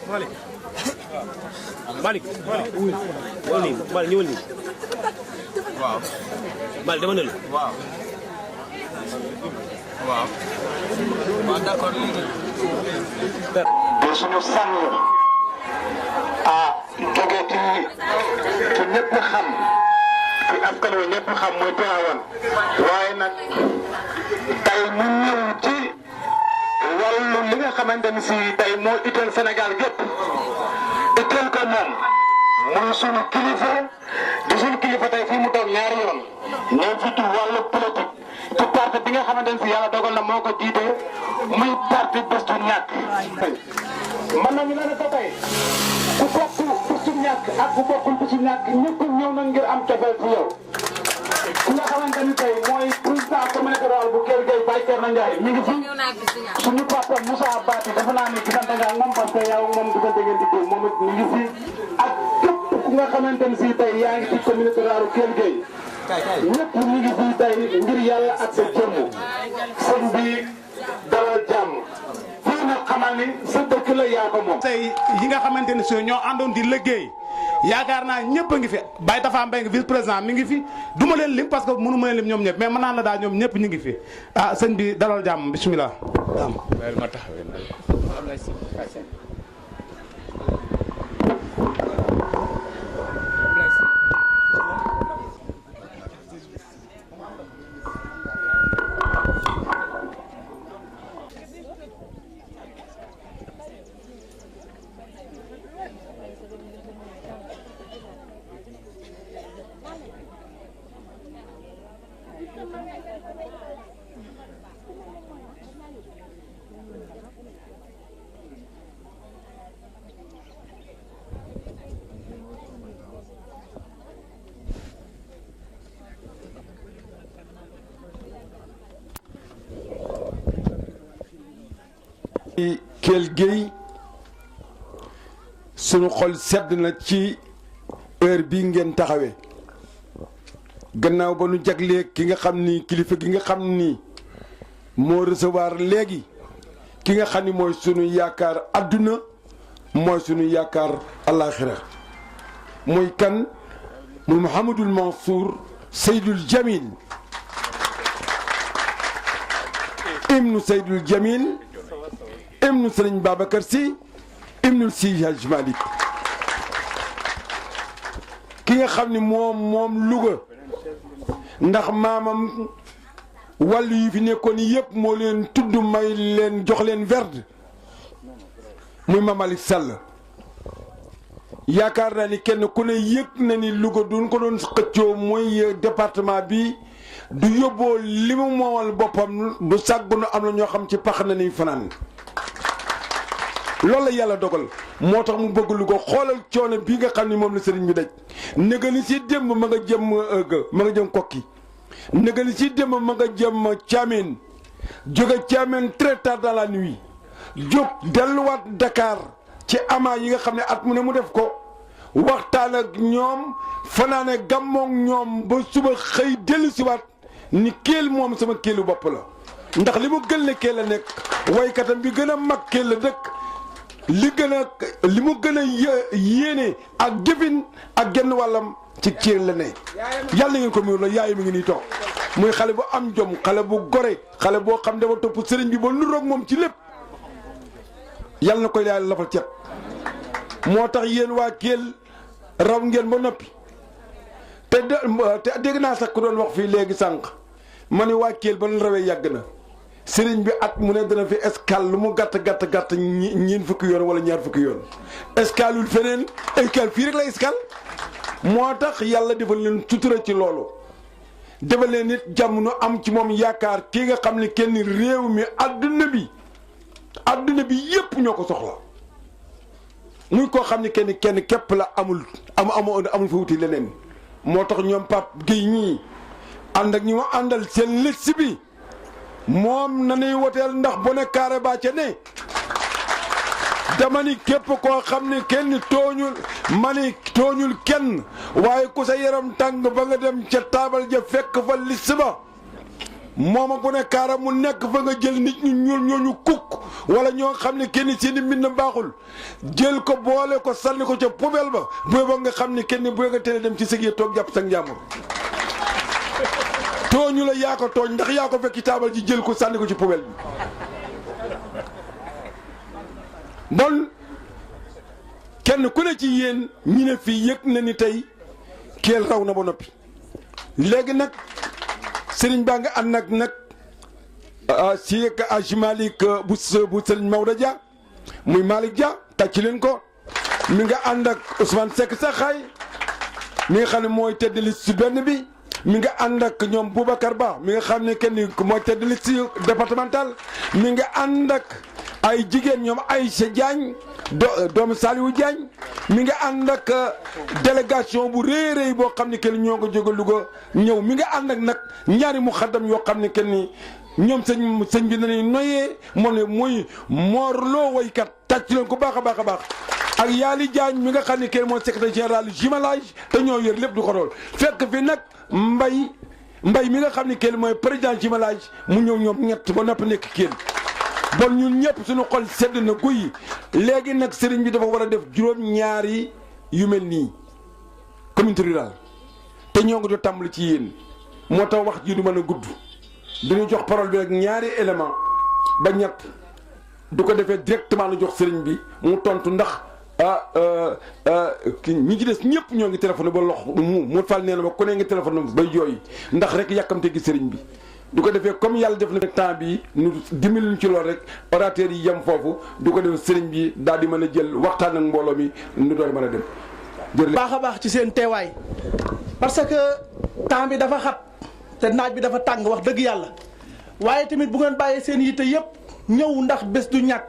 Malick Malick ñëwal nii waaw Malick dama ne la waaw waaw waaw d'accord léegi de suñu sang jóge ci ñëpp xam ci askan wi ñëpp xam mooy Tivaouane waaye nag tey ñu ñëw ci wàllu li nga xamante ni si tey moo itteel Sénégal gépp itteel ko moom muy sunu kilifa di sunu kilifa tey fii mu toog ñaari yoon ñëw fi ci wàllu politique ci parti bi nga xamante ni si yàlla dogal na moo ko jiite muy parti bés du ñàkk. mën nañu leen ko tey ku bokk bés du ñàkk ak ku bokkul bés du ñàkk ñëpp ñëw na ngir am cofeel ci yow. ki nga xamante ni tey mooy président communauté rurale bu Kelle Gueye Baye Thierno Ndiaye mi ngi fi suñu papa Moussa Bati dafa naa ni gisante nga ak moom parce que yow moom diggante ngeen di déglu moom it mi ngi fi ak képp ku nga xamante ni si tey yaa ngi ci communauté rurale bu Kelle Gueye ñëpp ñu ngi fi tey ngir yàlla ak sa jëmm sëñ bi dalal jàmm fii nag xamal ni sa dëkk la yaa ko moom. tey yi nga xamante ni si ñoo àndoon di liggéey yaakaar naa ñëpp a ngi fi Baye Tafa Mbengue vice président mi ngi fi du ma leen lim parce que mënu ma leen lim ñoom ñëpp mais mën naa la daal ñoom ñëpp ñu ngi fi ah sëñ bi dalal jàmm bisimilah. Kelle Gueye sunu xol sedd na ci heure bii ngeen taxawee gannaaw ba nu jaglee ki nga xam ni kilifa gi nga xam ni moo recevoir léegi ki nga xam ni mooy sunu yaakaar adduna mooy sunu yaakaar alaxira muy kan muy Mouhamadul Mansour Seydul Jamil ibnu Seydul Jamil ibnu Sëriñ Babacar Sy ibnu Seydi Hadji Malick ki nga xam ni moom Louga ndax maamam wàllu yi fi nekkoon yëpp moo leen tudd may leen jox leen verde muy Mame Malick Sall yaakaar naa ni kenn ku ne yëg na ni Louga duñ ko doon xëccoo mooy département bi du yóbboo li mu moomal boppam du sàggunu am na ñoo xam ci pax na ni fanaan loolu la yàlla dogal moo tax mu bëgg Louga xoolal coono bii nga xam ni moom la sëriñ bi daj nëga ni si démb ma nga jëm kokki nëga ni si démb ma nga jëm Thiamène jóge Thiamène très tard dans la nuit jóg delluwaat Dakar ci ama yi nga xam ne at mu ne mu def ko waxtaan ak ñoom fanaane gàmmoog ñoom ba suba xëy dellu siwaat ni kéel moom sama kéelu bopp la ndax li mu gën le kéel la nekk waykatam bi gën a mag kéel la dëkk li mu gën a yéene ak jëfin ak genn wàllam ci kéel la ne yàlla ngeen ko muur la yaay mi ngi nii toog muy xale bu am jom xale bu gore xale boo xam dafa topp sëriñ bi ba nuroog moom ci lépp yàlla na koy yàlla lafal cet moo tax yéen waa Kelle raw ngeen ba noppi te dégg naa sax ku doon wax fii léegi sànq ma ne waa Kelle ba nu rawee yàgg na sëriñ bi at mu ne dana fi escale lu mu gàtt ñeen fukki yoon wala ñaar fukki yoon escale wul feneen escale fii rek la escale moo tax yàlla defal leen sutura ci loolu defal leen nit jàmm nu am ci moom yaakaar kii nga xam ne kenn réew mi adduna bi yépp ñoo ko soxla muy koo xam ne kenn képp la amul fa wuti leneen moo tax ñoom Pape Gueye ñii ànd ak ñi ma àndal seen liste bi moom nanuy woteel ndax bu ne carré ba ca ne dama ni képp koo xam ne kenn tooñul kenn waaye ku sa yaram tàng ba nga dem ca taabal ja fekk fa liste ba mooma bu ne kaara mu nekk fa nga jël nit ñu ñuul ñooñu kukk wala ñoo xam ne kenn seeni mbind baaxul jël ko boole ko sànni ko ca poubelle ba ba nga xam ne kenn bu nga teel dem ci sëg yi toog jàpp sa njàmbur tooñu la yaa ko tooñ ndax yaa ko fekk ci taabal ji jël ko sànni ko ci poubelle bi bon kenn ku ne ci yéen ñi ne fii yëg na ni tey Kelle raw na ba noppi léegi nag sëriñ baa nga ànd nag si Hadji Malick bu sëriñ Maodo Dia muy Malick Dia tàcc leen ko mi nga ànd ak Ousmane Seck Saxaay mi nga xam ne mooy tedd liste si benn bi mi nga ànd ak ñoom Boubacar Ba mi nga xam ne kenn mooy tedd liste départemental mi nga ànd ak ay jigéen ñoom Aïcha Diagne doomu Saliou Diagne mi nga ànd ak délégation bu réeréy boo xam ne kenn ñoo ko jóge Louga ñëw mi nga ànd ak nag ñaari mu xaddam yoo xam ne kenn ñoom sëñ bi nañuy noyee moom ne muy moorloo waykat tàcc leen ko baax a baax a baax ak Yaali Diagne mi nga xam ne kenn mooy secrétaire général jumelage te ñoo yor lépp du ko dool fekk fi nag mbay mi nga xam ne kenn mooy président jumelage mu ñëw ñoom ñett ba noppi nekk kenn bon ñun ñëpp suñu xol sedd na guy léegi nag sëriñ bi dafa war a def juróom-ñaari yu mel nii communauté rurale te ñoo ngi do tàmbali ci yéen moo tax wax ji du mën a gudd dañu jox parole bi rek ñaari élément ba ñett du ko defee directement la jox sëriñ bi mu tontu ndax ñi ci des ñëpp ñoo ngi téléphone ba lox mu fal nee na ma ku ne ngi téléphone bay jooy ndax rek yàkkamte gi sëriñ bi du ko defee comme yàlla def na temps bi ñu dimbali ci lool rek orateur yi yem foofu du ko def sëriñ bi daal di mën a jël waxtaan ak mbooloo mi ñu doon mën a dem. jërëjëf baax a baax ci seen teewaay parce que temps bi dafa xat te naaj bi dafa tàng wax dëgg yàlla waaye tamit bu ngeen bàyyee seen yitte yëpp ñëw ndax bés du ñàkk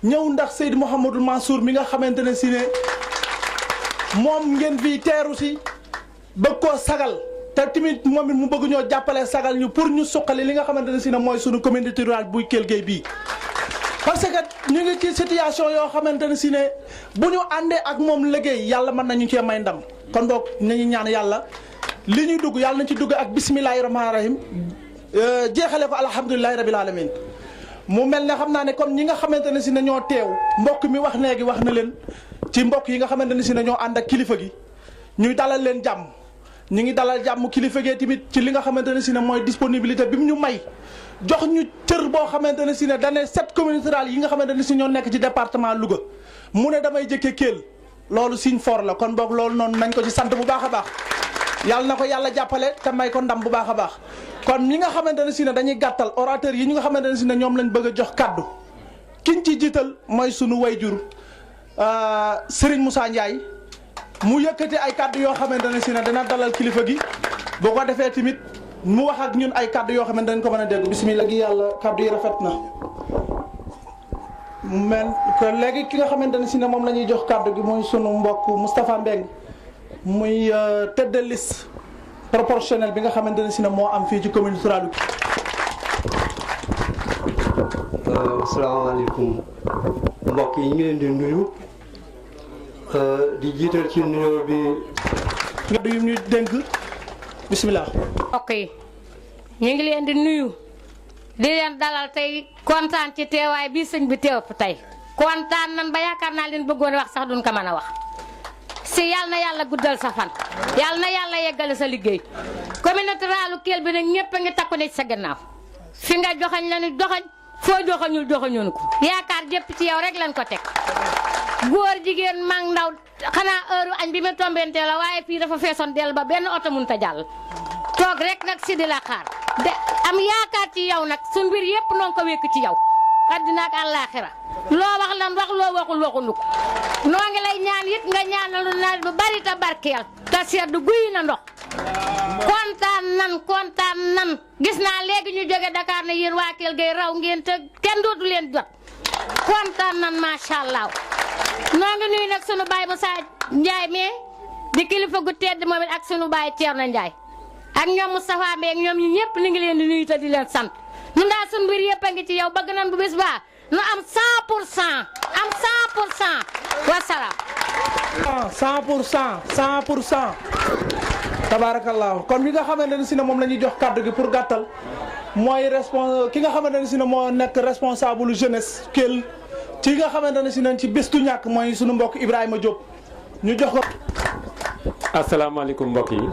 ñëw ndax Seydi Mouhamadou Mansour mi nga xamante ne si ne moom ngeen fii teeru si bëgg koo sagal. te tamit moom it mu bëgg ñoo jàppale sagal ñu pour ñu suqali li nga xamante ne si ne mooy suñu communauté rurale buy Kelle Gueye bii parce que ñu ngi ci situation yoo xamante ne si ne bu ñu àndee ak moom liggéey yàlla mën nañu cee may ndam kon boog nañu ñaan yàlla li ñuy dugg yàlla nañ ci dugg ak bisimilahi rahmaani rahim jeexale ko alhamdulilahi rabil alamin mu mel ne xam naa ne comme ñi nga xamante ne si ne ñoo teew mbokk mi wax léegi wax na leen ci mbokk yi nga xamante ne si ne ñoo ànd ak kilifa gi ñuy dalal leen jàmm ñu ngi dalal jàmm kilifa gi tamit ci li nga xamante ne si ne mooy disponibilité bi mu ñu may jox ñu cër boo xamante ne si ne dane 7 communes rurales yi nga xamante ne si ñoo nekk ci département Louga mu ne damay jëkke Kell loolu signe fort la kon boog loolu noonu nañ ko ci sant bu baax a baax yàlla na ko yàlla jàppale te may ko ndam bu baax a baax kon ñi nga xamante ne si ne dañuy gàttal orateur yi ñi nga xamante ne si ne ñoom lañ bëgg a jox kaddu kiñ ci jiital mooy sunu wayjur Serigne Moussa Ndiaye mu yëkkati ay kaddu yoo xamante ne si ne dana dalal kilifa gi boo ko defee tamit mu wax ak ñun ay kaddu yoo xamante dañ ko mën a dégg bisimilah gi yàlla kaddu yi rafet na. men que léegi ki nga xamante ne si ne moom la ñuy jox kaddu gi mooy sunu mbokk Moustapha Mbeng muy tête de liste proportionnel bi nga xamante ne si ne moo am fii ci commune rurale bi. asalaamaaleykum mbokk yi ñu ngi leen di nuyu di jiital ci nuyoo bi. kaddu yu ñuy dénk bisimilah. mbokk yi ñu ngi leen di nuyu di leen dalal tey kontaan ci teewaay bii sëñ bi teew tey kontaan nan ba yaakaar naa leen bëggoon wax sax duñ ko mën a wax. si yàlla na yàlla guddal sa fan yàlla na yàlla yeggale sa liggéey communauté rurale Kell bi nag ñëpp a ngi takku ne ci sa gannaaw fi nga joxañ la ni doxañ foo joxañul joxañoon ko yaakaar jëpp ci yow rek lañ ko teg góor jigéen mag ndaw xanaa heure añ bi ma tombente la waaye fii dafa feesoon del ba benn oto mënut a jàll toog rek nag si di la xaar de am yaakaar ci yow nag suñ mbir yëpp noonu ko wékk ci yow addina ak àllaaxira loo wax lan wax loo waxul waxuñu ko noo ngi lay ñaan it nga ñaanalu nawet bu bari ta barkeel te sedd guy na ndox kontaan nan gis naa léegi ñu jóge Dakar ne yéen waa Kell gay raw ngeen te kenn dootu leen jot kontaan nan macha allah noo ngi nuyu nag sunu baay Moussa Ndiaye mais di kilifa gu tedd moom it ak sunu baay Thierno Ndiaye ak ñoom Moustapha Mbeek ñoom ñi ñëpp ni ngi leen di nuyu te di leen sant ñun daal sunu mbir yëpp a ngi ci yow bëgg nañ bu bis baa nu am 100% am 100% wasalaam. 100% tabaarakallaahu kon bi nga xamante ne si ne moom la ñuy jox kaddu gi pour gàttal mooy ki nga xamante ne si ne moo nekk responsable jeunesse Kell ci nga xamante ne si ne ci bés du ñàkk mooy sunu mbokk Ibrahima Diop ñu jox ko. asalaamaaleykum mbokk yi ñu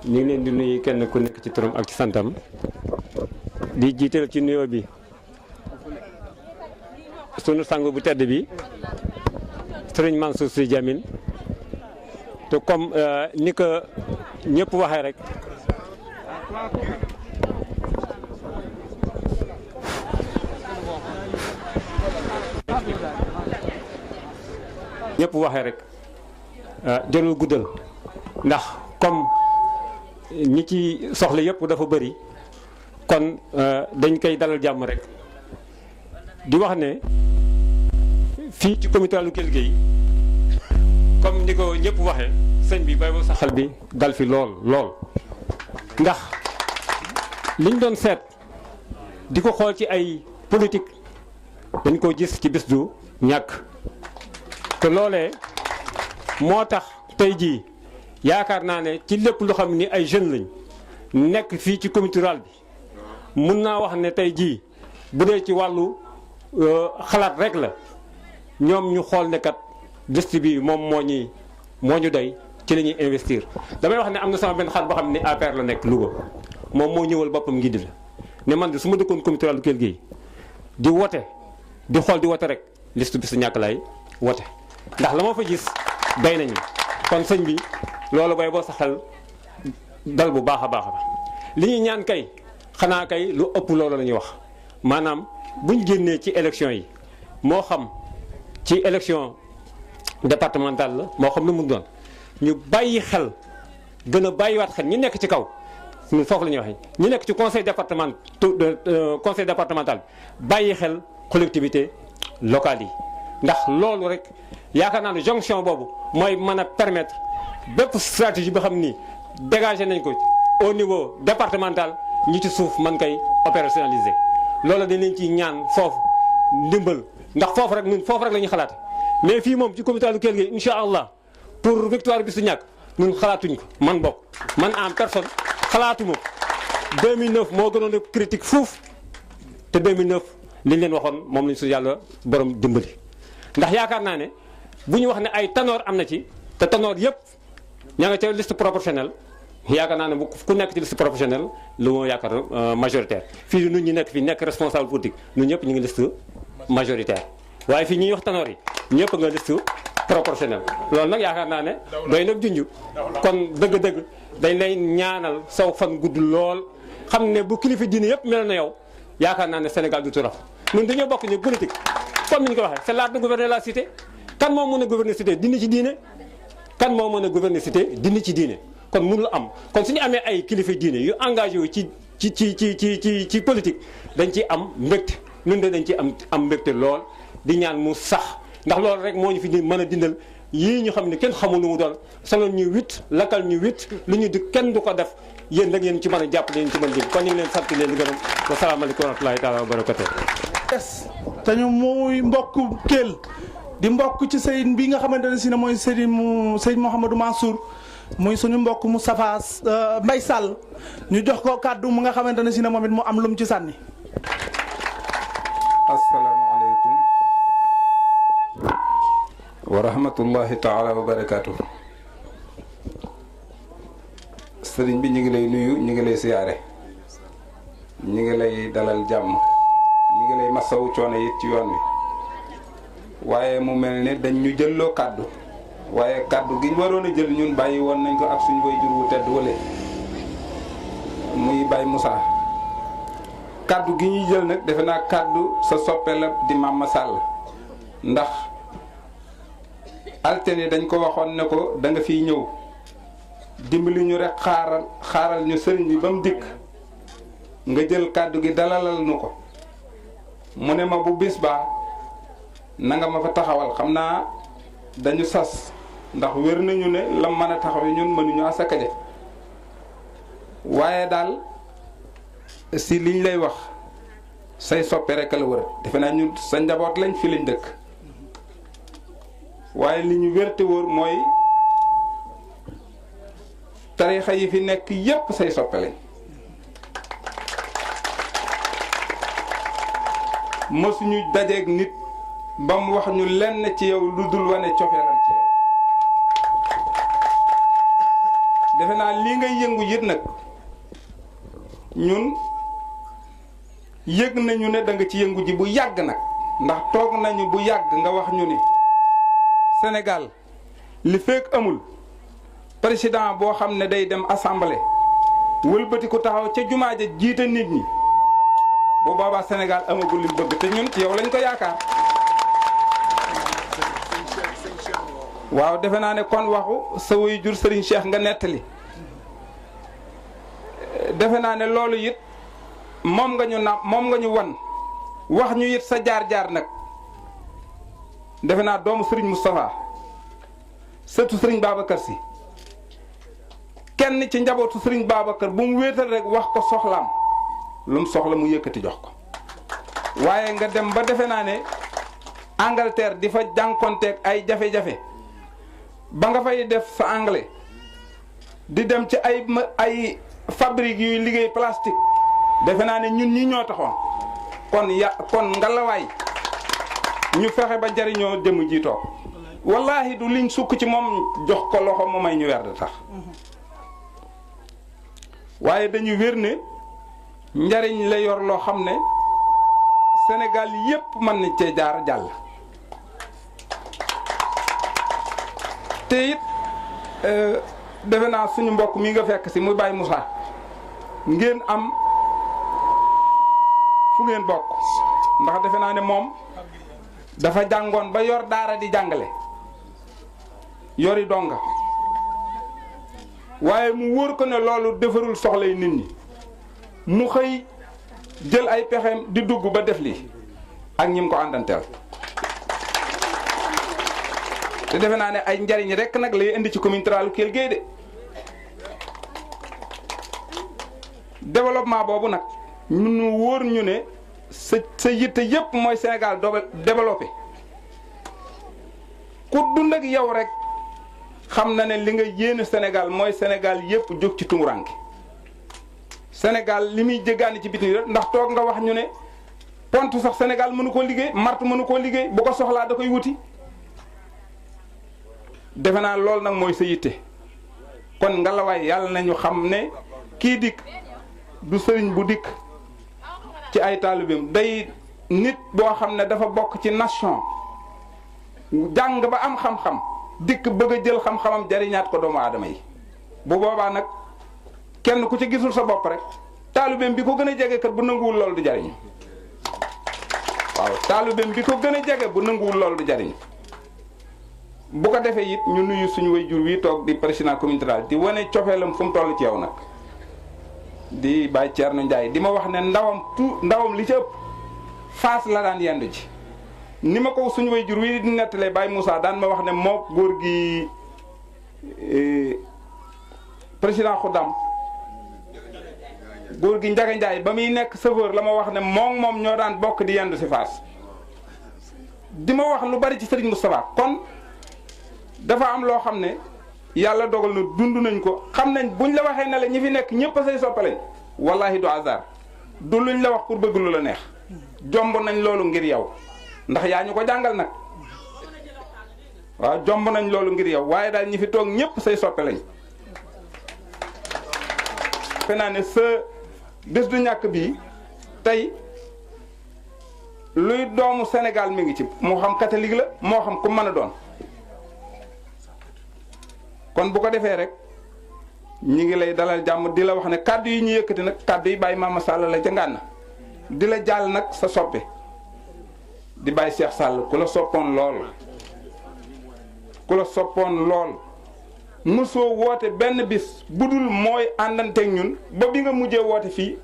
ngi leen di nuyu kenn ku nekk ci turam ak ci santam di jiital ci nuyoo bi sunu sang bu tedd bi Serigne Mansour Sy Djamil te comme ni ko ñëpp waxee rek jarul guddal ndax comme ñi ci soxla yëpp dafa bëri kon dañ koy dalal jàmm rek di wax ne fii ci comité lu Kell Gueye comme ni ko ñëpp waxee sëñ bi bay sa xel bi dal fi lool ndax liñ doon seet di ko xool ci ay politique dañ ko gis ci bis du ñàkk te loolee moo tax tey jii yaakaar naa ne ci lépp lu xam ni ay jeunes lañ nekk fii ci comité rural bi mun naa wax ne tey jii bu dee ci wàllu xalaat rek la ñoom ñu xool ne kat geste bi moom moo ñu doy ci la ñuy investir. damay wax ne am na sama benn xarit boo xam ne APR la nekk Louga moom moo ñëwal boppam ngi di la ne man de su ma dëkkoon comité rural Kell Gueye di wote di xool di wote rek liste bi su ñàkk lay wote ndax la ma fa gis doy nañu kon sëñ bi loolu bay boo sa xel dal bu baax a baax li ñuy ñaan kay xanaa kay lu ëpp loolu la ñuy wax maanaam buñ génnee ci élection yi moo xam ci élection départementale la moo xam lu mu doon ñu bàyyi xel gën a bàyyiwaat xel ñi nekk ci kaw ñun foofu la ñuy waxee ñi nekk ci conseil départemental bàyyi xel collectivité locale yi ndax loolu rek yaakaar naa ne jonction boobu mooy mën a permettre bépp stratégie bi xam ni dégagé nañ ko au niveau départemental ñi ci suuf mën koy opérationnaliser loolu dañ leen ci ñaan foofu ndimbal ndax foofu rek la ñuy xalaat mais fii moom ci comité lu Kell Gueye incha allah pour victoire bi su ñàkk ñun xalaatuñ ko man bokk man en personne xalaatuma 2009 moo gënoon a critique fuuf te 2009 liñ leen waxoon moom lañ su yàlla borom dimbali. ndax yaakaar naa ne bu ñu wax ne ay tanoor am na ci te tanoor yëpp ña nga ca liste proportionnelle yaakaar naa ne bu ku nekk ci liste proportionnelle lu moo yaakaar majoritaire fii ñun ñi nekk fii nekk responsable politique ñun ñëpp ñu ngi liste majoritaire waaye fii ñuy wax tanoor yi ñëpp nga liste proportionnelle loolu nag yaakaar naa ne doy na junj kon dëgg-dëgg dañ lay ñaanal saw fan gudd lool xam ne bu kilifa diine yëpp mel na yow yaakaar naa ne Sénégal du turaf ñun dañoo bokk ni politique comme ni ñu ko waxee c'est l'art de gouverner la cité kan moo mën a gouverner cité dindi ci diine kan moo mën a gouverner cité dindi ci diine kon mënul am kon suñu amee ay kilifa diine yu engagé wu ci politique dañ ciy am mbégte ñun de dañ ciy am mbégte lool di ñaan mu sax ndax loolu rek moo ñu fi di mën a dindal yii ñu xam ne kenn xamul lu mu doon solo ñu wit lakkal ñu wit lu ñu di kenn du ko def yéen da ngeen ci mën a jàpp leen ci mën a kon ñu ngi leen sant leen di gërëm wasalaamaaleykum wa rahmatulahi taala wa barakatuh te ñu muy mbokk Kell di mbokk ci sëriñ bi nga xamante ne si ne mooy sëriñ Mouhamadou Mansour muy suñu mbokk Moustapha Mbaye Sall ñu jox ko kàddu mu nga xamante ne si ne moom it mu am lu mu ci sànni. asalaamaaleykum wa rahmatullahi taala wa barakaatu. sëriñ bi ñu ngi lay nuyu ñu ngi lay siyaare ñu ngi lay dalal jàmm ñu ngi lay masawu coono yi ci yoon wi waaye mu mel ne dañ ñu jëlloo kàddu waaye kàddu gi ñu waroon a jël ñun bàyyi woon nañ ko ak suñu waajur wu tedd wale muy Baye Moussa kàddu gi ñuy jël nag defe naa kàddu sa soppe la di Mama Sall ndax altine dañ ko waxoon ne ko da nga fiy ñëw dimbali ñu rek xaaral ñu sëriñ bi ba mu dikk nga jël kàddu gi dalalal nu ko mu ne ma bu bis baa na nga ma fa taxawal xam naa dañu sas ndax wér nañu ne lam mën a taxaw ñun mënuñu asakaje waaye daal si liñ lay wax say soppe rek la wër defe naa ñun sa njaboot lañ fi lañ dëkk waaye li ñu wérte wóor mooy tarixa yi fi nekk yépp say soppe lañ mësuñu dajeeg nit ba mu wax ñu lenn ci yow lu dul wane cofeelam ci yow defe naa lii ngay yëngu yit nag ñun yëg nañu ne da nga ci yëngu ji bu yàgg nag ndax toog nañu bu yàgg nga wax ñu ni Sénégal li fekk amul président boo xam ne day dem assemblée wëlbati ko taxaw ca jumaa ja jiite nit ñi bu boobaa Sénégal amagul li mu bëgg te ñun ci yow lañ ko yaakaar waaw defe naa ne kon waxu sa waajur Serigne Cheikh nga nettali defe naa ne loolu it moom nga ñu wan wax ñu it sa jaar-jaar nag defe naa doomu Serigne Moustapha sëtu Serigne Babacar Sy kenn ci njabootu Serigne Babacar bu mu wéetal rek wax ko soxlaam lu mu soxla mu yëkkati jox ko waaye nga dem ba defe naa ne Angleterre di fa jànkonteeg ay jafe-jafe ba nga fay def sa anglais di dem ci ay fabrique yuy liggéey plastique defe naa ne ñun ñi ñoo taxoon kon ngalawaay ñu fexe ba jariñoo jëm ji toog wallahi du liñ sukk ci moom jox ko loxo mu may ñu werd tax waaye dañu wér ne njariñ la yor loo xam ne Sénégal yépp mën nañ cee jaar jàll te it defe naa suñu mbokk mi nga fekk si muy Baye Moussa ngeen am fu ngeen bokk ndax defe naa ne moom dafa jàngoon ba yor daara di jàngale yori donga waaye mu wóor ko ne loolu defarul soxlay nit ñi mu xëy jël ay pexeem di dugg ba def lii ak ñim ko àndanteel te defe naa ne ay njariñ rekk nag lay indi ci commune rurale Kell Gueye de développement boobu nag ñu wóor ñu ne sa yitte yépp mooy Sénégal développé ku dund ak yow rek xam na ne li nga yéene Sénégal mooy Sénégal yépp jóg ci tumuranke Sénégal li muy jéggaani ci biti rek ndax toog nga wax ñu ne pont sax Sénégal mënu koo liggéey mart mënu koo liggéey bu ko soxlaa da koy wuti defe naa loolu nag mooy sa yitte kon ngalawaay yàlla nañu xam ne kii dikk du sëriñ bu dikk ci ay taalibeem day nit boo xam ne dafa bokk ci nation jàng ba am xam-xam dikk bëgg a jël xam-xamam jariñaat ko doomu aadama yi bu boobaa nag kenn ku ci gisul sa bopp rek taalibeem bi ko gën a jege kat bu nanguwul loolu du jariñ waaw taalibeem bi ko gën a jege bu nanguwul loolu du jariñ bu ko defee it ñu nuyu suñu waajur wi toog di président communauté rurale di wane cofeelam fu mu toll ci yow nag di Baye Thierno Ndiaye di ma wax ne ndawam li ci ëpp Fass la daan yendu ji ni ma ko suñu waajur wi di nettalee Baye Moussa daan ma wax ne moo góor gi président Khoudam góor gi Ndiaga Ndiaye ba muy nekk chauffeur la ma wax ne moom ñoo daan bokk di yendu si Fass di ma wax lu bari ci Serigne Moustapha kon dafa am loo xam ne yàlla dogal na dund nañ ko xam nañ buñ la waxee ne la ñi fi nekk ñëpp a say soppalañ wallahi du hasard du luñ la wax pour bëgg lu la neex jomb nañ loolu ngir yow ndax yaa ñu ko jàngal nag waaw jomb nañ loolu ngir yow waaye daal ñi fi toog ñëpp say soppalañ fe naa ne sa bés du ñàkk bii tey luy doomu Sénégal mi ngi ci moo xam catholique la moo xam ku mën a doon kon bu ko defee rek ñi ngi lay dalal jàmm di la wax ne kàddu yi ñu yëkkati nag kàddu yi Baye Mama Sall la ca Ngànna di la jàll nag sa soppe di Baye Cheikh Sall ku la soppoon lool mosoo woote benn bis budul mooy àndanteeg ñun ba bi nga mujjee woote fii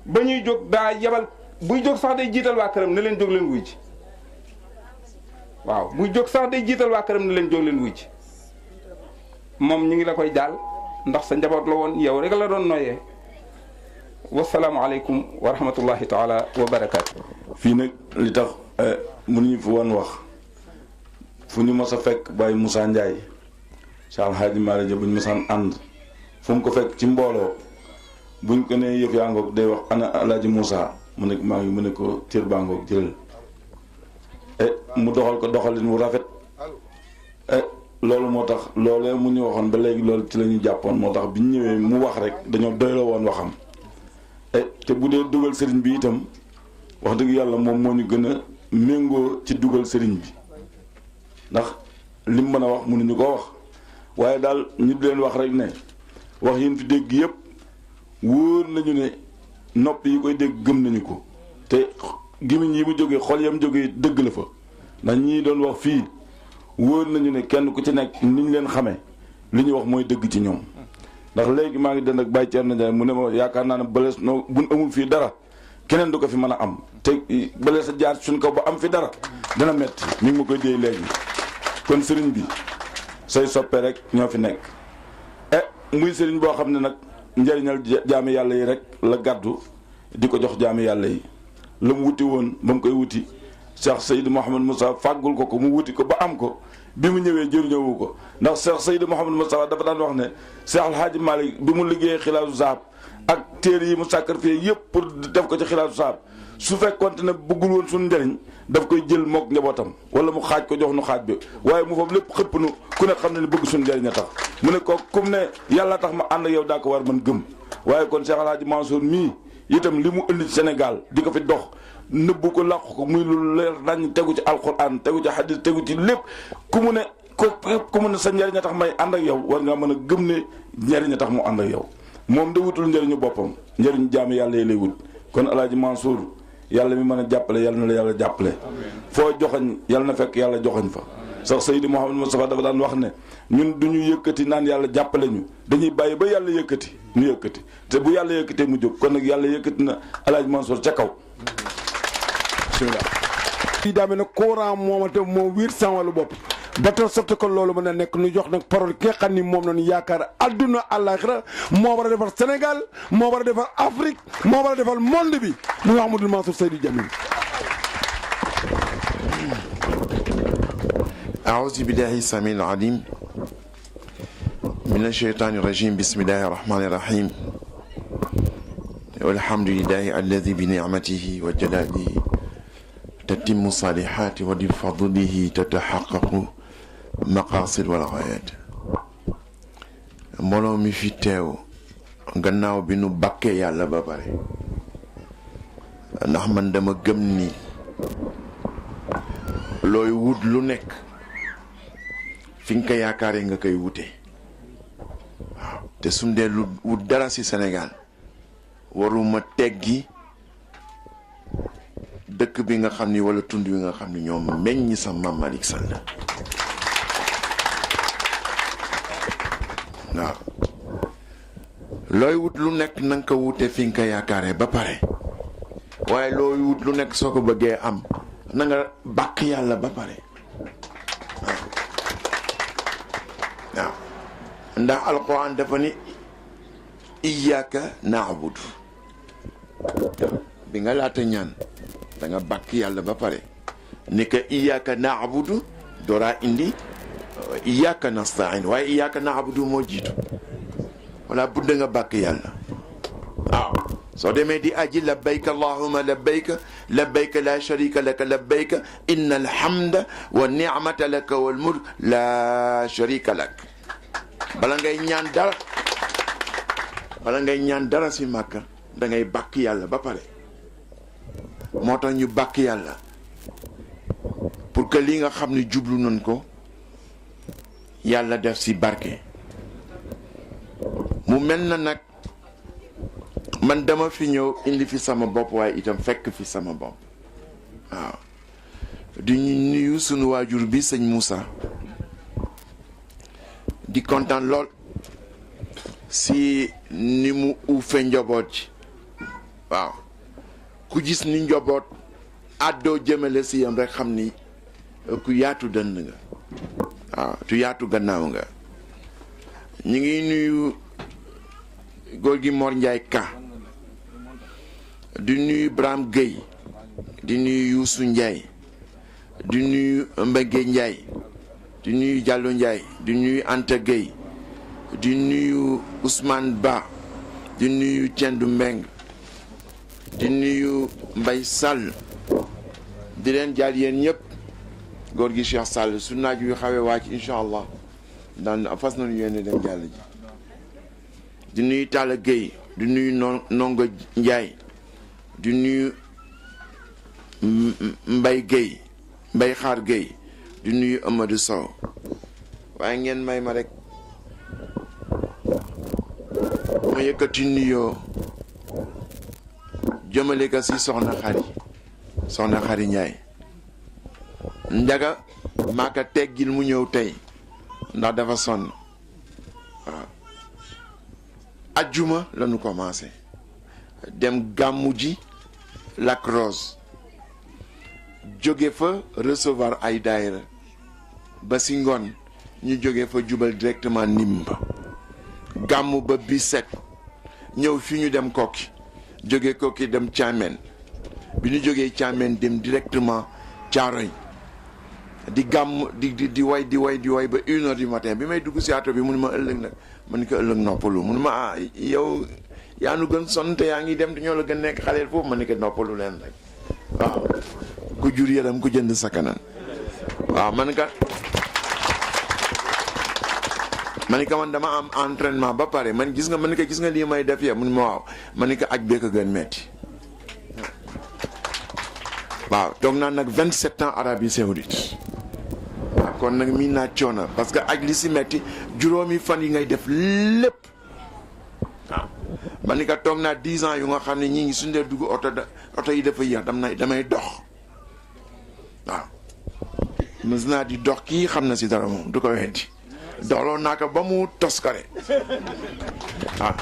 ba ñuy jóg daa yebal buy jóg sax day jiital waa këram ne leen jóg leen wuy ji waaw buy jóg sax day jiital waa këram ne leen jóg leen wuy ji moom ñu ngi la koy jàll ndax sa njaboot la woon yow rek la doon noyyee wasalaamualeykum wa rahmatullahi taala wa barakaatu. fii nag li tax mënuñu fi woon wax fu ñu mos a fekk Baye Moussa Ndiaye Cheikh Al Hadji Malick Dia bu ñu mosaan ànd fu mu ko fekk ci mbooloo buñ ko nee yëf yaa ngoog day wax ana El Hadji Moussa mu ne maa ngi mu ne ko cër baa ngoog jëlal mu doxal ko doxalin wu rafet loolu moo tax loolee mu ñu waxoon ba léegi loolu ci la ñu jàppoon moo tax bi ñu ñëwee mu wax rek dañoo doyloo woon waxam te bu dee dugal sëriñ bi itam wax dëgg yàlla moom moo ñu gën a méngoo ci dugal sëriñ bi ndax lim mën a wax mënuñu ko wax waaye daal ñu di leen wax rek ne wax yi ñu fi dégg yëpp wóor nañu ne nopp yi koy dégg gëm nañu ko te gémmiñ yi mu jógee xol yam jógee dëgg la fa ndax ñii doon wax fii wóor nañu ne kenn ku ci nekk ni ñu leen xamee li ñu wax mooy dëgg ci ñoom ndax léegi maa ngi dend ak Baye Thierno Ndiaye mu ne ma yaakaar naa ne balees no buñ amul fii dara keneen du ko fi mën a am te balees a jaar suñ ko ba am fi dara dana metti mi ngi ma koy déey léegi kon sëriñ bi say soppe rek ñoo fi nekk muy sëriñ boo xam ne nag njëriñal jaami yàlla yi rek la gàddu di ko jox jaami yàlla yi la mu wuti woon ba mu koy wuti Cheikh Seydou Mouhamed Moussa fàggul ko mu wuti ko ba am ko bi mu ñëwee jëriñoowu ko ndax Cheikh Seydou Mouhamed Moussa dafa daan wax ne Cheikh Al Hadji Malick bi mu liggéeyee xilaasu saab ak téere yi mu sacrifié yëpp pour def ko ci xilaasu saab su fekkoonte ne bëggul woon suñu njëriñ daf koy jël mook njabootam wala mu xaaj ko jox nu xaaj bi waaye mu foofu lépp xëpp nu ku ne xam ne ne bëgg suñu njëriñ a tax mu ne ko comme ne yàlla tax ma ànd ak yow daa ko war man gëm waaye kon Cheikh Al Hadji Mansour mii itam li mu indi ci Sénégal di ko fi dox nëbbu ko làqu ko muy lu leer dañ tegu ci alquran tegu ci hadis tegu ci lépp ku mu ne sa njëriñ a tax may ànd ak yow war ngaa mën a gëm ne njëriñ a tax mu ànd ak yow moom da wutul njëriñu boppam njëriñu jaami yàlla yi lay wut kon El Hadji Mansour yàlla mi mën a jàppale yàlla na la yàlla jàppale foo joxoñ yàlla na fekk yàlla joxoñ fa sax Seydi Mouhamed Moustapha dafa daan wax ne ñun du ñu yëkkati naan yàlla jàppale ñu dañuy bàyyi ba yàlla yëkkati ñu yëkkati te bu yàlla yëkkatee mu jóg kon nag yàlla yëkkati na El Hadji Mansour ca kaw bismillah fii daa mel ne courant moomate moo wiir san wàllu bopp ba tax sotti ko loolu mën a nekk nu jox nag parole ki nga xam ni moom nañu yaakaar adduna àllaaxira moo war a defar Sénégal moo war a defar Afrique moo war a defar monde bi mu Mouhamadou Mansour Seydou Djamil. أعوذ بالله السميع العليم من الشيطان الرجيم بسم الله الرحمن الرحيم والحمد لله الذي بنعمته وجلاله تتم الصالحات وبفضله تتحقق مقاصد والغايات mbooloo mi fi teew gannaaw bi nu bàkkee yàlla ba pare ndax man dama gëm ni looy wut lu nekk fi nga ko yaakaaree nga koy wute waaw te suñ dee lu wut dara ci Sénégal waruma teggi dëkk bi nga xam ni wala tund wi nga xam ni ñoom meññ sa Mame Malick Sall waaw looy wut lu nekk na nga ko wute fi nga ko yaakaaree ba pare waaye looy wut lu nekk soo ko bëggee am na nga bàkk yàlla ba pare waaw ndax alquran dafa ni iyyaka na'budu bi nga laata ñaan da nga bàkk yàlla ba pare ni que iyyaka na'budu dooraa indi iyyaka nasta'in waaye iyyaka na'budu moo jiitu wala budda nga bàkk yàlla waaw soo demee di aji labbayka allahumma labbayka labbayka la sharika laka labbayka inna alhamda wa ni'mata laka wal mulk la sharika lak bala ngay ñaan dara si Màkka da ngay bàkk yàlla ba pare moo tax ñu bàkk yàlla pour que li nga xam ne jublu nañ ko yàlla def si barke mu mel na nag man dama fi ñëw indi fi sama bopp waaye itam fekk fi sama bopp waaw di ñu nuyu sunu waajur bi sëñ Moussa di kontaan lool si ni mu uufe njaboot ji waaw ku gis ni njaboot àddoo jëmale si yam rek xam ni ku yaatu dënd nga waaw tu yaatu gannaaw nga ñu ngi nuyu góor gi Mor Ndiaye Ka di nuyu Braham Gueye di nuyu Youssou Ndiaye di nuyu Mbege Ndiaye di nuyu Diallo Ndiaye di nuyu Anta Gueye di nuyu Ousmane Ba di nuyu Tiendou Mbeng di nuyu Mbaye Sall di leen jaal yéen ñëpp góor gi Cheikh Sall su naaj wi xawee wàcc incha allah daan fas nañu yéene dem jàll ji di nuyu Talla Gueye di nuyu Nongo Ndiaye di nuyu Mbaye Gueye Mbaye Xaar Gueye di nuyu Amadou Sow waaye ngeen may ma rek ma yëkkati nuyoo jëmale ko si soxna Xari Ndiaye njaga maa ko teggil mu ñëw tey ndax dafa sonn waaw ajjuma la ñu commencé dem gàmmu ji Lac Rose jóge fa recevoir ay daayira ba si ngoon ñu jóge fa jubal directement Nimba gàmmu ba bi set ñëw fi ñu dem Kokki jóge Kokki dem Thiamène bi ñu jógee Thiamène dem directement Thiaroye di gàmm di way ba 1h du matin bi may dugg si ato bi mu ne ma ëllëg nag ma ni ko ëllëg noppalu mu ne ma yow yaa nu gën sonn te yaa ngi dem te ñoo la gën nekk xaleel foofu ma ni ko noppalu leen rek waaw ku jur yaram ku jënd sakanan waaw man man dama am entraînement ba pare man gis nga lii may def ya mu ne ma waaw ma ni ko aj bee ko gën metti waaw toog naa nag 27 ans Arabie Saoudite waaw kon nag miin naa coono parce que aj li si metti juróomi fan yi ngay def lépp waaw ma ni ko toog naa 10 ans yu nga xam ne ñii ngi suñu dee dugg oto yi dafa yéex damay dox waaw mës naa di dox kii xam na si dara moom du ko weddi doxloo naa ko ba mu toskare waaw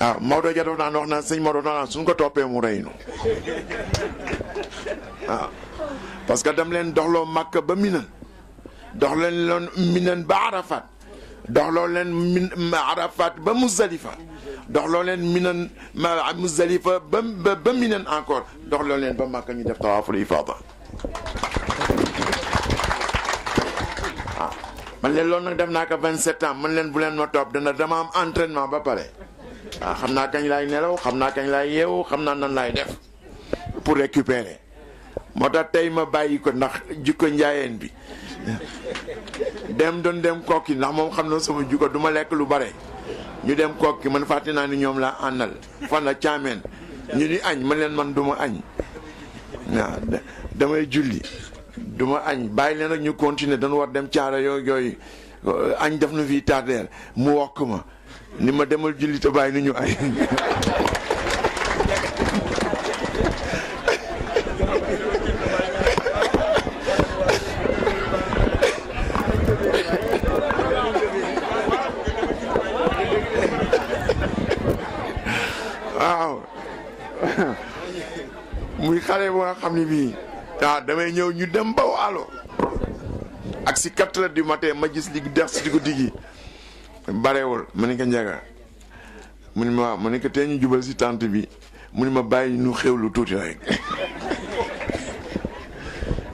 waaw Maodo Dia daf naan wax na sëñ Maodo naan suñ ko toppee mu rey nu waaw parce que dam leen doxloo Makka ba Minan dox leen loon Minan ba Arafat doxloo leen Arafat ba Muzdalifa doxloo leen Minan Muzdalifa ba Minan encore doxloo leen ba Makka ñu def tawaaful ifaada waaw man leen loolu nag def naa ko 27 ans man leen bu leen ma topp dama am entraînement ba pare waaw xam naa kañ laay nelaw xam naa kañ laay yeewu xam naa nan laay def pour récupérer moo tax tey ma bàyyi ko ndax jikko njaayeen bi doon dem kokki ndax moom xam na sama jikko du ma lekk lu bare ñu dem kokki man fàtte naa ni ñoom laa àndal fan la caameen ñu ni añ man leen man du ma añ waaw damay julli du ma añ bàyyi leen ak ñu continuer dañu war dem caara yooyu añ def na fii tardeer mu wokk ma ni ma demal julli te bàyyi ni ñu añ waaw muy xale boo xam ne bii waaw damay ñëw ñu dem ba waalo ak si 4 heures du matin ma gis li dex si guddi gi barewul ma ne ko njaga mu ni ma waaw ma ne ko tey ñu jubal si tànt bi mu ni ma bàyyi ñu xewlu tuuti rek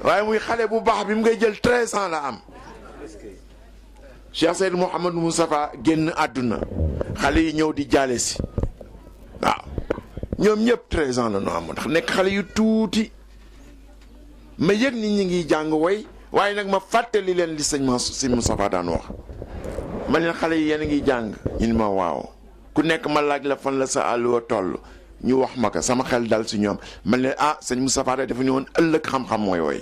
waaye muy xale bu baax bi mu ngay jël 13 ans la am Cheikh Seydou Mouhamadou Moustapha génn àdduna xale yi ñëw di jaale si waaw ñoom ñëpp 13 ans la ñu am ndax nekk xale yu tuuti ma yëg nit ñi ngi jàng woy waaye nag ma fàttali leen li sëñ Moustapha daan wax ma leen xale yi yéen a ngi jàng ñu ni ma waaw ku nekk ma laaj la fan la sa àlluwa toll ñu wax ma ko sama xel dal si ñoom ma leen sëñ Moustapha dafa ñu woon ëllëg xam-xam mooy woy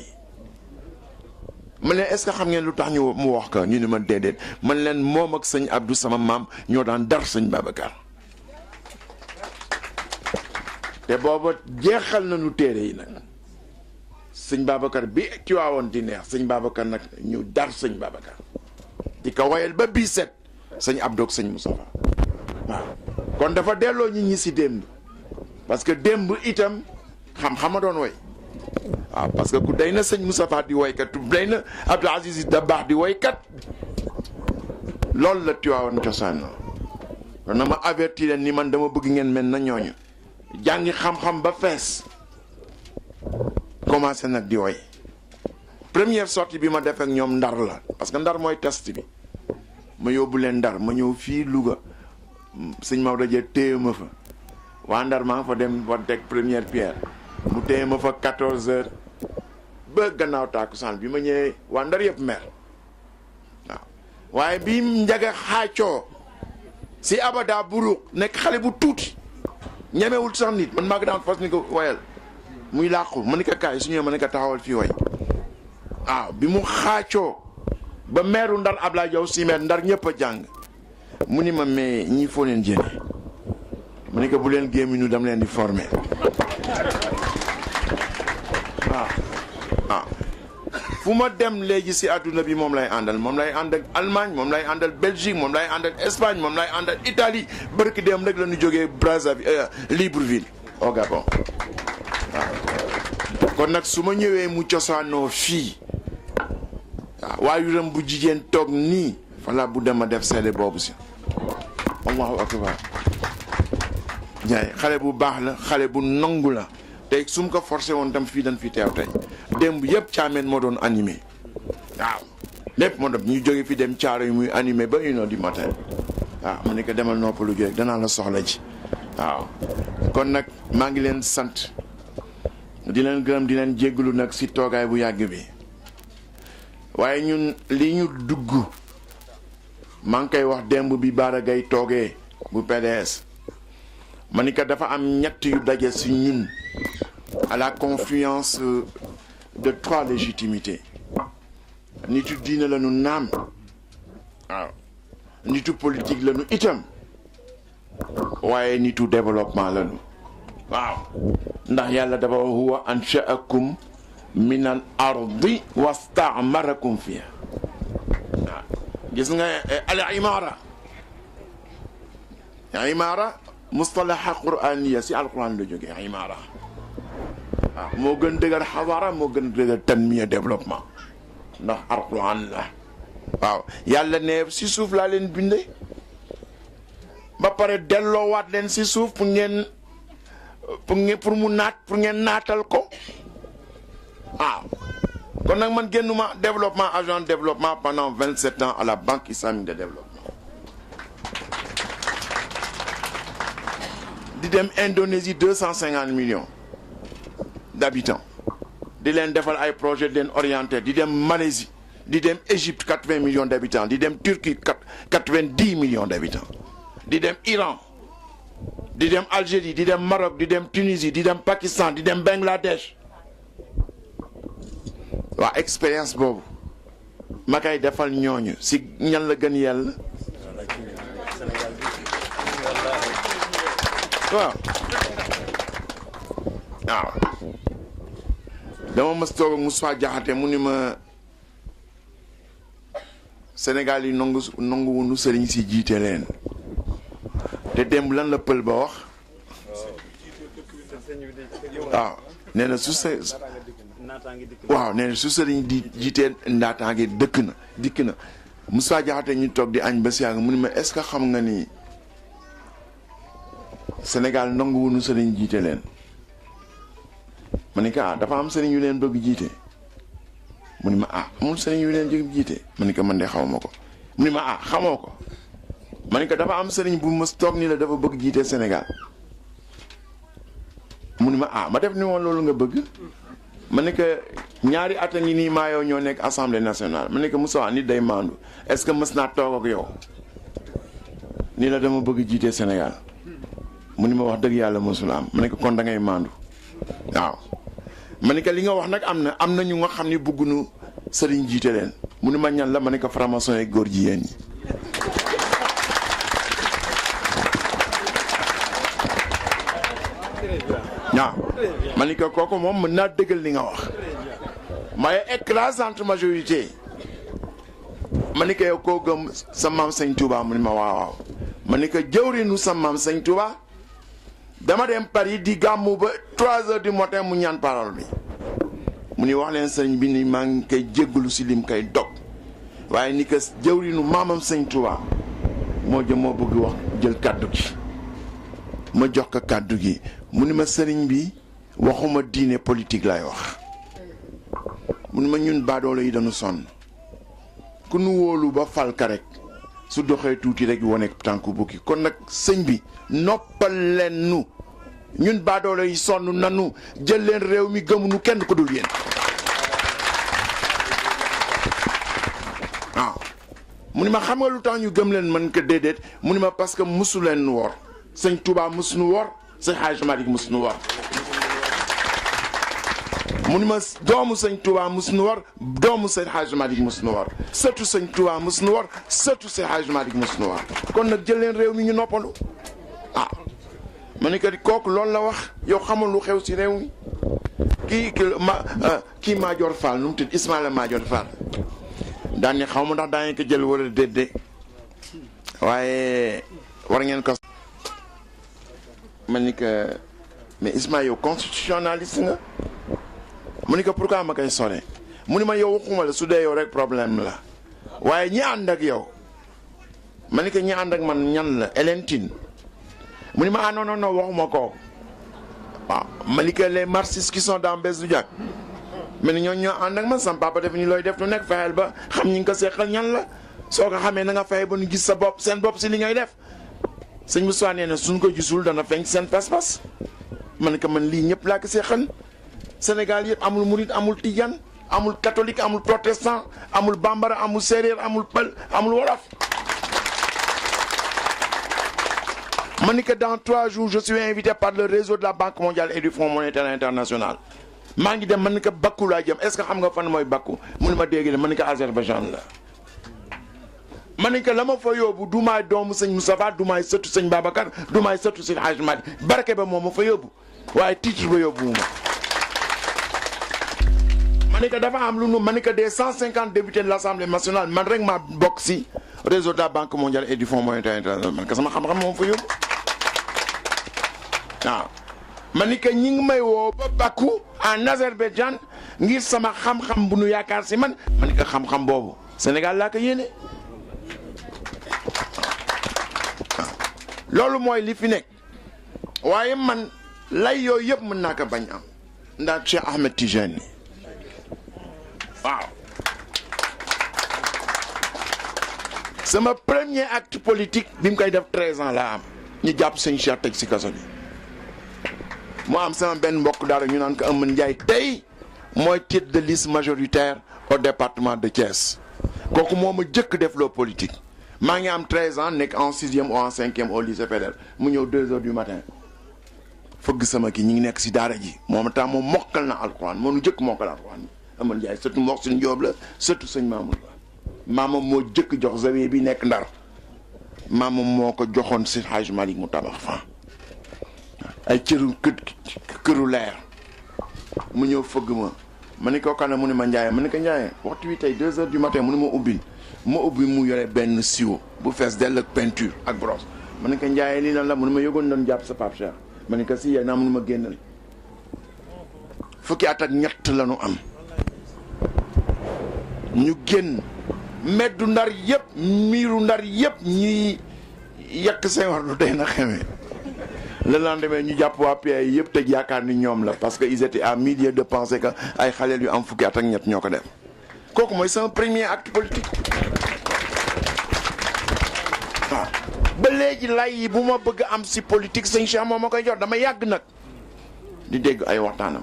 ma leen est-ce que xam ngeen lu tax ñu mu wax ko ñu ni ma déedéet man leen moom ak sëñ Abdou sama maam ñoo daan dar sëñ Babacar te booba jeexal nañu téere yi nag sëñ Babacar bi ci waawoon di neex sëñ Babacar nag ñu dar sëñ Babacar di ko wayal ba bii set sëñ Abdou ak sëñ Moustapha waaw kon dafa delloo nit ñi si démb parce que démb itam xam-xama doon woy waaw parce que ku day na sëñ Moustapha di woykat ku day na Abdou Aziz Dabakh di woykat loolu la Tiwaawan cosaan kon na ma avertir leen ni man dama bëgg ngeen mel na ñooñu jàngi xam-xam ba fees commencé nag di woy première sortie bi ma def ak ñoom Ndar la parce que Ndar mooy test bi ma yóbbu leen Ndar ma ñëw fii Louga sëñ Maodo Dieng téye ma fa waa Ndar maa nga fa dem fa teg première pierre mu téye ma fa 14 heures ba gannaaw tàkkusaan bi ma ñëwee waa Ndar yëpp mer waaw waaye bi njaga xaacoo si abada buruq nekk xale bu tuuti ñemewul sax nit man maa ngi daan fas ni ko wayal muy làqu ma ni ko kaay su ñëwee ma ni ko taxawal fii way waaw bi mu xaacoo ba meeru Ndar Ablaye Diaw Simeer Ndar ñëpp a jàng mu ni ma mais ñii foo leen jëne ma ni ko bu leen gémmiñu dam leen di former waaw waaw fu ma dem léegi si àdduna bi moom lay àndal Allemagne moom lay àndal Belgique moom lay àndal Espagne moom lay àndal Italie barki dem rek la ñu jógee Brazzaville Libreville au Gabon waaw kon nag su ma ñëwee mu cosaanoo fii waaw waajuram bu jigéen toog nii fala bu dema def seede boobu si allahu akbar ñaay xale bu baax la xale bu nangu la tey su ma ko forcé woon tam fii dañ fi teew tey démb yëpp caameen moo doon animé waaw lépp moo doon ñu jóge fi dem caaro yi muy animé ba 1 heure du matin waaw ma ne ko demal noppalu gi rek danaa la soxla ji waaw kon nag maa ngi leen sant di leen gërëm di leen jéggalu nag si toogaay bu yàgg bi waaye ñun li ñu dugg maa ngi koy wax démb bi Bara Gaye toogee bu PDS ma ni ko dafa am ñett yu daje si ñun à la confluence de 3 légitimités nitu diine la ñu naam waaw nitu politique la ñu itam waaye nitu développement la ñu waaw ndax yàlla dafa huwa ansha'akum min al ardi wastamarakum fiha waaw gis nga al imara mustalaha qur'aniya si alquran la jógee imara waaw moo gën dëgër xawaara moo gën dëgër tanmiya développement ndax alquran la waaw yàlla ne si suuf laa leen binde ba pare delloowaat leen si suuf pour ngeen pour ngeen naatal ko waaw kon nag man génnuma développement agent de développement pendant 27 ans à la Banque islamique de développement di dem Indonésie 250 millions d'habitants di leen defal ay projet di leen orienté di dem Malaisie di dem Égypte 80 millions d'habitants di dem Turquie 90 millions d'habitants di dem Iran di dem Algérie di dem Maroc di dem Tunisie di dem Pakistan di dem Bangladesh waa expérience boobu ma koy defal ñooñu si ñan la gën yàlla waaw dama mës toog ak Moussa Diakhaté mu ni ma Sénégal yi nanguwunu sëriñ si jiite leen te démb lan la pël ba wax waaw nee na su sëriñ di jiitee ndaataange dikk na Moussa Diakhaté ñu toog di añ ba si yàgg mu ni ma est-ce que xam nga ni Sénégal nanguwunu sëriñ jiite leen ma ni ko dafa am sëriñ yu leen bëgg jiite mu ni ma amul sëriñ yu leen bëgg jiite ma ni ko man de xawma ko mu ni ma xamoo ko ma ni ko dafa am sëriñ bu mës toog ni la dafa bëgg jiite Sénégal mu ni ma ma def ni woon loolu nga bëgg ma ni ko ñaari at a ngi nii maa yow ñoo nekk assemblée nationale ma ni ko Moussa nit day maandu est-ce que mës naa toog ak yow ni la dama bëgg jiite Sénégal mu ni ma wax dëgg yàlla mësul am ma ni ko kon da ngay maandu waaw ma ni ko li nga wax nag am na ñu nga xam ni bëgguñu sëriñ jiite leen mu ni ma ñan la ma ni ko franc-maçon yi góor jigéen ñi waaw ma ni ko kooku moom mën naa dëggal li nga wax waaye écrasante majorité ma ni ko yow koo gëm sa maam Sëñ Touba mu ni ma waaw ma ni ko jëwrinu sa maam Sëñ Touba dama dem Paris di gàmmu ba 3 heures du matin mu ñaan parole bi mu ni wax leen sëriñ bi ni maa ngi koy jéggalu si lim koy dog waaye ni ko jëwrinu maamam Sëñ Touba moo bëgg wax jël kàddu gi ma jox ko kàddu gi mu ni ma sëriñ bi waxuma diine politique lay wax mu ni ma ñun baadoolo yi dañu sonn ku nu wóolu ba fal ka rek su doxee tuuti rek wone tànku bukki kon nag sëñ bi noppal leen nu ñun baadoolo yi sonn nanu jël leen réew mi gëmunu kenn ko dul yéen waaw mu ni ma xam nga lu tax ñu gëm leen man ko déedéet mu ni ma parce que musu leen wor Sëñ Touba mus nu wor Sëñ Hadj Malick mus nu wor mu ni ma doomu Sëñ Touba mus nu wor doomu Sëñ Hadj Malick mus nu wor sëtu Sëñ Touba mus nu wor sëtu Sëñ Hadj Malick mus nu wor kon nag jël leen réew mi ñu noppalu ma ni ko kooku loolu la wax yow xamul lu xew si réew mi kii Madior Fall nu mu tudd Ismaïla Madior Fall daan ni xaw ma ndax daa ngeen ko jël wala déedéet waaye war ngeen ko ma ni ko mais Ismaïla yow constitutionnaliste nga mu ni ko pourquoi ma koy sone mu ni ma yow waxuma la su dee yow rek problème la waaye ñi ànd ak yow ma ni ko ñi ànd ak man ñan la Hélène Tine mu ni ma non waxuma ko waaw ma ni ko les marxistes qui sont dans Mbes du Diack mais ni ñoo ànd ak man sam papa def ni looy def lu nekk fexeel ba xam ñi nga ko seqal ñan la soo ko xamee na nga fexe ba ñu gis sa bopp seen bopp si li ngay def sëñ Moussa nee na suñ ko gisul dana feeñ seen pas-pas man ko man lii ñëpp laa ko seqal Sénégal yëpp amul murit amul tijaan amul catholique amul protestant amul bambara amul séeréer amul pël amul wolof ma ni que dans 3 jours je suis invité par le réseau de la Banque mondiale et du Fonds monétaire international maa ngi dem ma ni que Bakou laa jëm est-ce que xam nga fan mooy Bakou mu ne ma dégg ne ma ni que Azerbaïdjan la ma ni que la ma fa yóbbu du maay doomu sëñ Moustapha du maay sëtu sëñ Babacar du maay sëtu sëñ Hadj Malick barke ba moom ma fa yóbbu waaye titre ba yóbbu ma ni que dafa am lu nu ma ni que des 150 députés de l'Assemblée nationale man rek maa bokk si réseau de la Banque mondiale et du Fonds monétaire international man que sama xam-xam moom fa yóbbu waaw ma ni que ñi ngi may woo ba Bakou en Azerbaïdjan ngir sama xam-xam bu nu yaakaar si man ma ni que xam-xam boobu Sénégal laa ko yéene loolu mooy li fi nekk waaye man lay yooyu yëpp mën naa ko bañ am ndax Cheikh Ahmed Tijani waaw sama premier acte politique bi mu koy def 13 ans laa am ñu jàpp sëñ Cheikh tëj si kaso bi mu am sama benn mbokk daara ñu naan ko Amane Ndiaye tey mooy tête de liste majoritaire au département de Thiès kooku moo ma jëkk def loo politique maa ngi am 13 ans nekk en 6e ou en 5e au lycée Faidherbe mu ñëw 2 heures du matin fëgg sama kii ñi ngi nekk si daara ji moom tam moom mokkal na alxuraan moo nu jëkk mokkal alxuraan Amadou Ndiaye surtout Mor Sine Diop la surtout sëñ Mamour la maamam moo jëkk jox zawiya bi nekk Ndar maamam moo ko joxoon si Hadj Malick mu tabax fa ay këru leer mu ñëw fëgg ma ne ko kana mu ne ma Ndiaye ma ne ko Ndiaye waxtu wi tey 2 heures du matin mu ne ma ubbil mu yore benn siwo bu fees dell ak peinture ak brosse ma ne ko Ndiaye lii lan la mu ne ma yëgoon doon jàpp sa Pape Cheikh ma ne ko si yéen naa mu ne ma génnal fukki at ak ñett la ñu am ñu génn meddu Ndar yëpp miiru Ndar yëpp ñuy yàq seen war du tey na xamee le lendemain ñu jàpp waa PA yëpp teg yaakaar ni ñoom la parce que ils étaient à milieu de penser que ay xaleel yu am fukki at ak ñett ñoo ko def kooku mooy sama premier acte politique waaw ba léegi lay yi bu ma bëgg am si politique sëñ Cheikh moom ma koy jot dama yàgg nag di dégg ay waxtaanam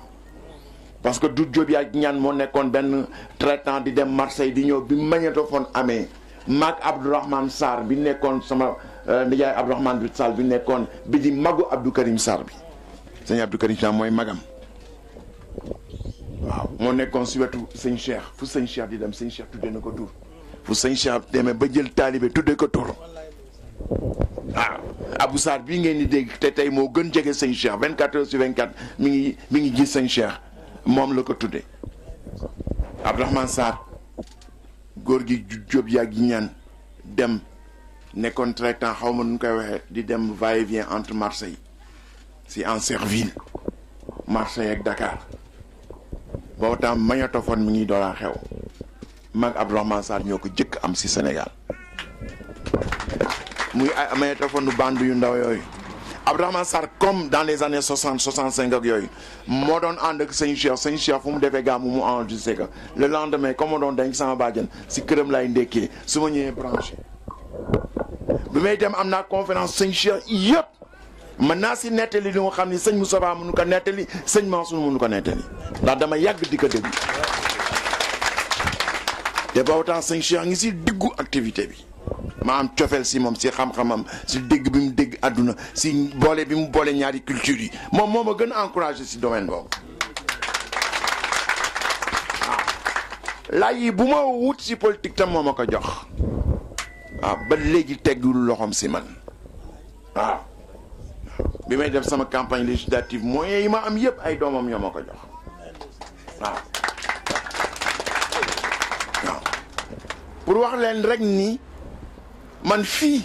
parce que du Diop ak ñaan moo nekkoon benn traitant di dem Marseille di ñëw bi magnétophone amee maag Abdourahmane Sarr bi nekkoon sama nijaay Abdourahmane bi Sall bi nekkoon bi di magu Abdou Karim Sarr bi sëñ Abdou Karim Sarr mooy magam waaw moo nekkoon si wetu sëñ Cheikh fu sëñ Cheikh di dem sëñ Cheikh tuddee na ko tur fu sëñ Cheikh demee ba jël taalibe tuddee ko tur waaw Abou Sarr bii ngeen di dégg te tey moo gën jege sëñ Cheikh 24 heures sur 24 mi ngi gis sëñ Cheikh moom la ko tuddee Abdourahmane Sarr góor gi Diop yàgg ñaan dem nekkoon traitant xaw ma nu koy waxee di dem va et vient entre Marseille si Ancerville Marseille ak Dakar boobu tam magnétophone mi ngi doon xew mag Abdourahmane Sarr ñoo ko jëkk am si Sénégal muy ay magnétophone nu bande yu ndaw yooyu Abdourahmane Sarr comme dans les années 60 65 ak yooyu moo doon ànd ak sëñ Cheikh fu mu defee gàmmu mu enregistré ko le lendemain comme ma doon denc sama bàjjen si këram lay ndekkee su ma ñëwee branché bi may dem am naa conférence sëñ Cheikh yëpp mën naa si nettali li nga xam ni sëñ Moussa Ba mënu ko nettali sëñ Mansour mënu ko nettali ndax dama yàgg di ko dégg te boobu temps sëñ Cheikh ngi si diggu activité bi ma am cofeel si moom si xam-xamam si dégg bi mu dégg àdduna si boole bi mu boole ñaari culture yi moom moo ma gën a encouragé si domaine boobu waaw laaj yi bu ma wut si politique tam moo ma ko jox waaw ba léegi teggul loxoom si man waaw bi may def sama campagne législative moyens yi ma am yëpp ay doomam ñoo ma ko jox waaw waaw pour wax leen rek ni man fii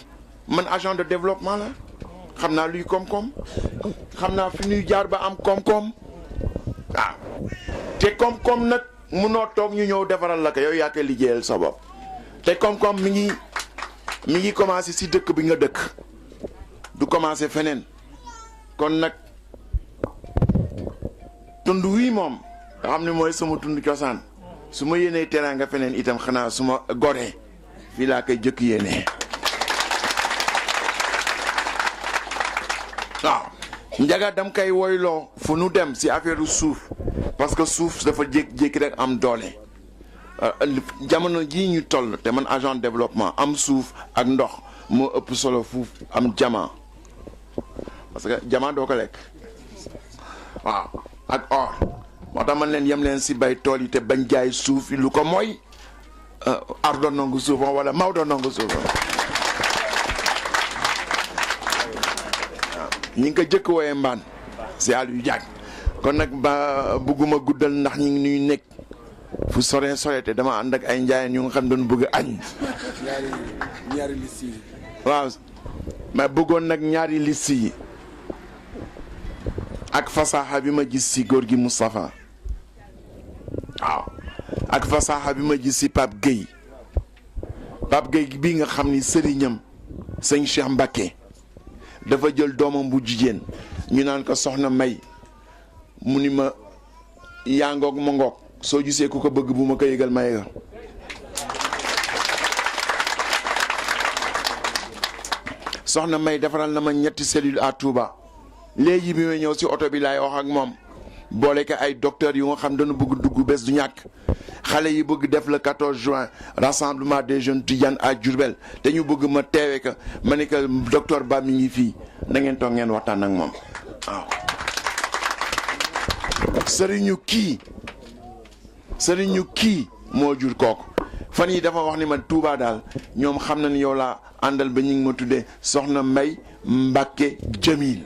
man agent de développement la xam naa luy koom-koom xam naa fi ñuy jaar ba am koom-koom waaw te koom-koom nag munoo toog ñu ñëw defaral la ko yow yaa koy liggéeyal sa bopp te koom-koom mi ngi commencé si dëkk bi nga dëkk du commencé feneen kon nag tund wii moom nga xam ne mooy sama tund cosaan su ma yéenee teraanga feneen itam xanaa su ma goree fii laa koy jëkk yéenee waaw njaga dam koy woyloo fu nu dem si affaire suuf parce que suuf dafa jékki-jékki rek am doole jamono jii ñu toll te man agent de développement am suuf ak ndox moo ëpp solo fuuf am jama parce que jama doo ko lekk waaw ak or moo tax man leen yem leen si bay tool yi te bañ jaay suuf yi lu ko mooy Ardo nangu suufam wala Maodo nangu suufam waaw ñi ngi ko jëkk wooyee mbaan si àll yu jàgg kon nag ba bugguma guddal ndax ñi ngi nuy nekk fu sore sore te dama ànd ak ay njaayeen ñu nga xam doon bëgg añ ñaari liste yi waaw ma bëggoon nag ñaari liste yi ak fasaxa bi ma gis si góor gi Moustapha waaw ak fasaxa bi ma gis si Pape Gueye bii nga xam ni sëriñam sëñ Cheikh Mbacké dafa jël doomam bu jigéen ñu naan ko soxna May mu ni ma yaa ngoog ma ngoog soo gisee ku ko bëgg bu ma ko yëgal ma yëgal soxna May defaral na ma ñetti cellule à Touba léegi bi may ñëw si oto bi laay wax ak moom boole ko ay docteurs yu nga xam dañu bëgg dugg bés du ñàkk xale yi bëgg def le 14 juin rassemblement des jeunes Tidiane à Diourbel te ñu bëgg ma teewe ka ma ne que docteur Ba mi ngi fii na ngeen toog ngeen waxtaan ak moom waaw. sëriñu kii moo jur kooku fan yi dafa wax ni man Touba daal ñoom xam na ni yow laa àndal ba ñu ngi ma tuddee soxna May Mbàkke Jamil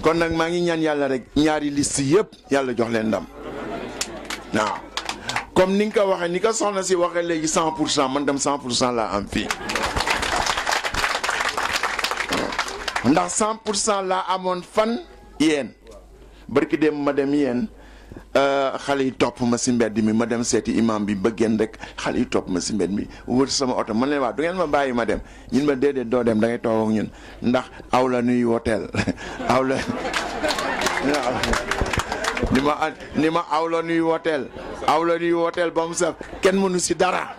kon nag maa ngi ñaan yàlla rek ñaari liste yëpp yàlla jox leen ndam waaw comme ni nga ko waxee ni ko soxna si waxee léegi 100% man dem 100% laa am fii ndax 100% laa amoon fan yéen barki dem ma dem yéen xale yi topp ma si mbedd mi ma dem seeti imam bi ba génn rek xale yi topp ma si mbedd mi wër sama oto man leen waa du ngeen ma bàyyi ma dem ñun ma déedéet doo dem da ngay toog ak ñun ndax aw la nuy woteel aw la ni ma aw la nuy woteel ba mu saf kenn mënu si dara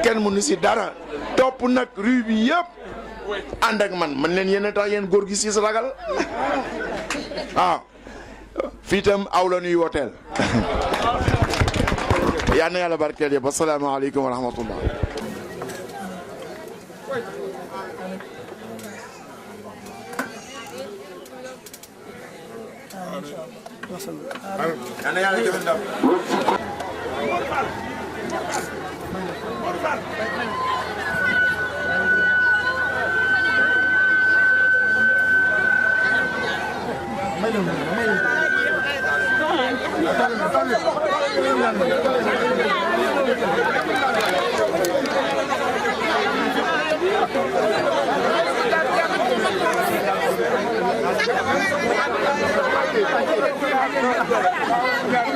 kenn mënu si dara topp nag rue bi yëpp ànd ak man leen yéen a tax yéen góor gi siis ragal fii itam aw la nuy woteel yal na yàlla barkeel yëpp asalaamaaleykum wa rahmatullah yal na yàlla joxe ndam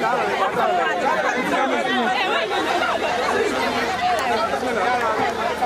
Thank you.